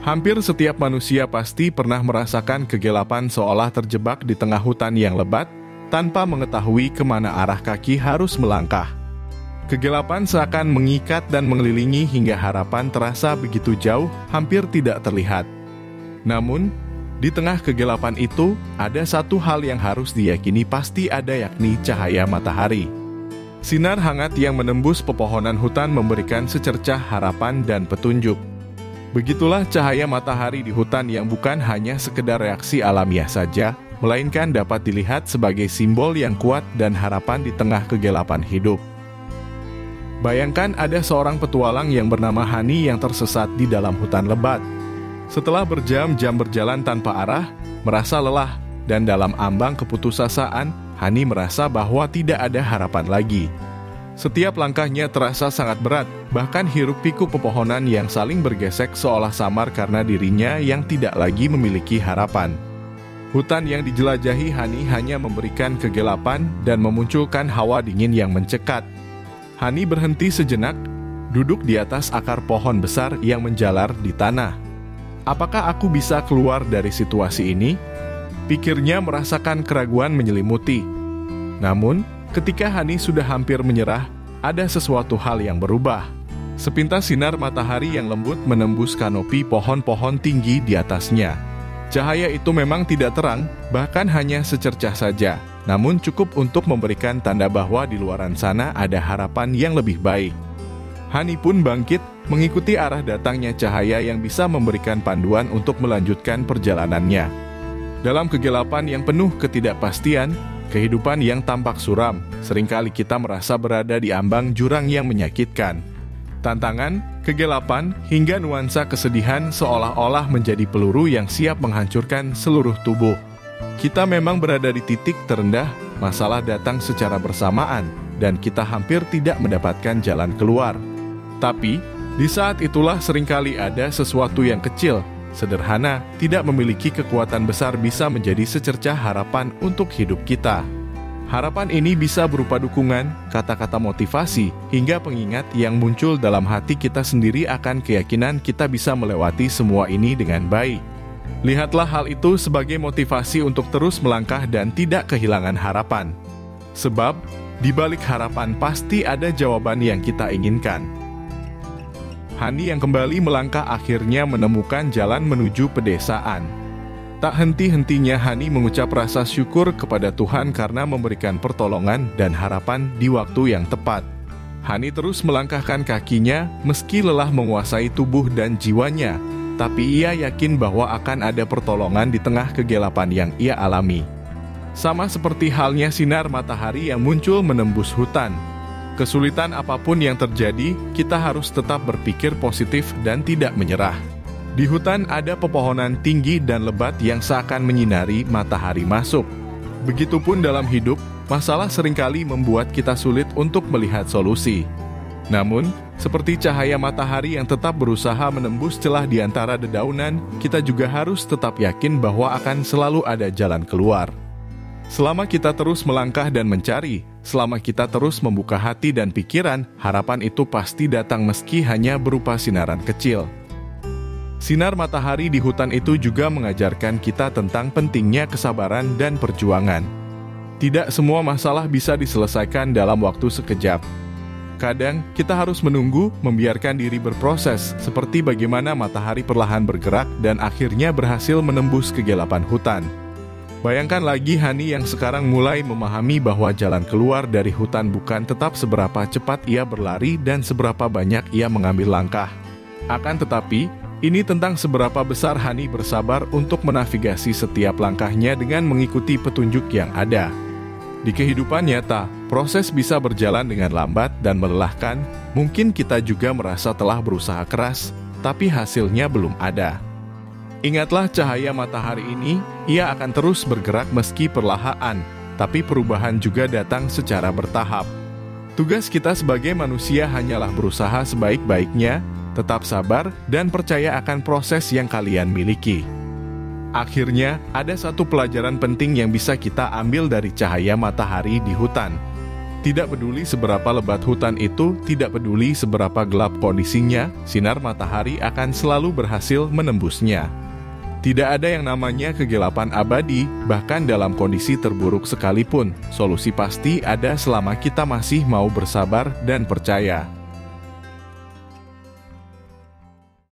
Hampir setiap manusia pasti pernah merasakan kegelapan seolah terjebak di tengah hutan yang lebat, tanpa mengetahui kemana arah kaki harus melangkah. Kegelapan seakan mengikat dan mengelilingi hingga harapan terasa begitu jauh, hampir tidak terlihat. Namun, di tengah kegelapan itu, ada satu hal yang harus diyakini pasti ada, yakni cahaya matahari. Sinar hangat yang menembus pepohonan hutan memberikan secercah harapan dan petunjuk. Begitulah cahaya matahari di hutan yang bukan hanya sekedar reaksi alamiah saja, melainkan dapat dilihat sebagai simbol yang kuat dan harapan di tengah kegelapan hidup. Bayangkan ada seorang petualang yang bernama Hani yang tersesat di dalam hutan lebat. Setelah berjam-jam berjalan tanpa arah, merasa lelah, dan dalam ambang keputusasaan, Hani merasa bahwa tidak ada harapan lagi. Setiap langkahnya terasa sangat berat, bahkan hiruk-pikuk pepohonan yang saling bergesek seolah samar karena dirinya yang tidak lagi memiliki harapan. Hutan yang dijelajahi Hani hanya memberikan kegelapan dan memunculkan hawa dingin yang mencekat. Hani berhenti sejenak, duduk di atas akar pohon besar yang menjalar di tanah. Apakah aku bisa keluar dari situasi ini? Pikirnya merasakan keraguan menyelimuti. Namun, ketika Hani sudah hampir menyerah, ada sesuatu hal yang berubah. Sepintas sinar matahari yang lembut menembus kanopi pohon-pohon tinggi di atasnya. Cahaya itu memang tidak terang, bahkan hanya secercah saja, namun cukup untuk memberikan tanda bahwa di luaran sana ada harapan yang lebih baik. Hani pun bangkit, mengikuti arah datangnya cahaya yang bisa memberikan panduan untuk melanjutkan perjalanannya. Dalam kegelapan yang penuh ketidakpastian, kehidupan yang tampak suram, seringkali kita merasa berada di ambang jurang yang menyakitkan. Tantangan, kegelapan, hingga nuansa kesedihan seolah-olah menjadi peluru yang siap menghancurkan seluruh tubuh. Kita memang berada di titik terendah, masalah datang secara bersamaan, dan kita hampir tidak mendapatkan jalan keluar. Tapi, di saat itulah seringkali ada sesuatu yang kecil, sederhana, tidak memiliki kekuatan besar bisa menjadi secercah harapan untuk hidup kita. Harapan ini bisa berupa dukungan, kata-kata motivasi, hingga pengingat yang muncul dalam hati kita sendiri akan keyakinan kita bisa melewati semua ini dengan baik. Lihatlah hal itu sebagai motivasi untuk terus melangkah dan tidak kehilangan harapan. Sebab, di balik harapan pasti ada jawaban yang kita inginkan. Hani yang kembali melangkah akhirnya menemukan jalan menuju pedesaan. Tak henti-hentinya Hani mengucap rasa syukur kepada Tuhan karena memberikan pertolongan dan harapan di waktu yang tepat. Hani terus melangkahkan kakinya meski lelah menguasai tubuh dan jiwanya, tapi ia yakin bahwa akan ada pertolongan di tengah kegelapan yang ia alami. Sama seperti halnya sinar matahari yang muncul menembus hutan. Kesulitan apapun yang terjadi, kita harus tetap berpikir positif dan tidak menyerah. Di hutan ada pepohonan tinggi dan lebat yang seakan menyinari matahari masuk. Begitupun dalam hidup, masalah seringkali membuat kita sulit untuk melihat solusi. Namun, seperti cahaya matahari yang tetap berusaha menembus celah di antara dedaunan, kita juga harus tetap yakin bahwa akan selalu ada jalan keluar. Selama kita terus melangkah dan mencari, selama kita terus membuka hati dan pikiran, harapan itu pasti datang meski hanya berupa sinaran kecil. Sinar matahari di hutan itu juga mengajarkan kita tentang pentingnya kesabaran dan perjuangan. Tidak semua masalah bisa diselesaikan dalam waktu sekejap. Kadang, kita harus menunggu, membiarkan diri berproses, seperti bagaimana matahari perlahan bergerak dan akhirnya berhasil menembus kegelapan hutan. Bayangkan lagi Hani yang sekarang mulai memahami bahwa jalan keluar dari hutan bukan tetap seberapa cepat ia berlari dan seberapa banyak ia mengambil langkah. Akan tetapi, ini tentang seberapa besar Hani bersabar untuk menavigasi setiap langkahnya dengan mengikuti petunjuk yang ada. Di kehidupan nyata, proses bisa berjalan dengan lambat dan melelahkan. Mungkin kita juga merasa telah berusaha keras, tapi hasilnya belum ada. Ingatlah cahaya matahari ini, ia akan terus bergerak meski perlahan, tapi perubahan juga datang secara bertahap. Tugas kita sebagai manusia hanyalah berusaha sebaik-baiknya, tetap sabar, dan percaya akan proses yang kalian miliki. Akhirnya, ada satu pelajaran penting yang bisa kita ambil dari cahaya matahari di hutan. Tidak peduli seberapa lebat hutan itu, tidak peduli seberapa gelap kondisinya, sinar matahari akan selalu berhasil menembusnya. Tidak ada yang namanya kegelapan abadi, bahkan dalam kondisi terburuk sekalipun. Solusi pasti ada selama kita masih mau bersabar dan percaya.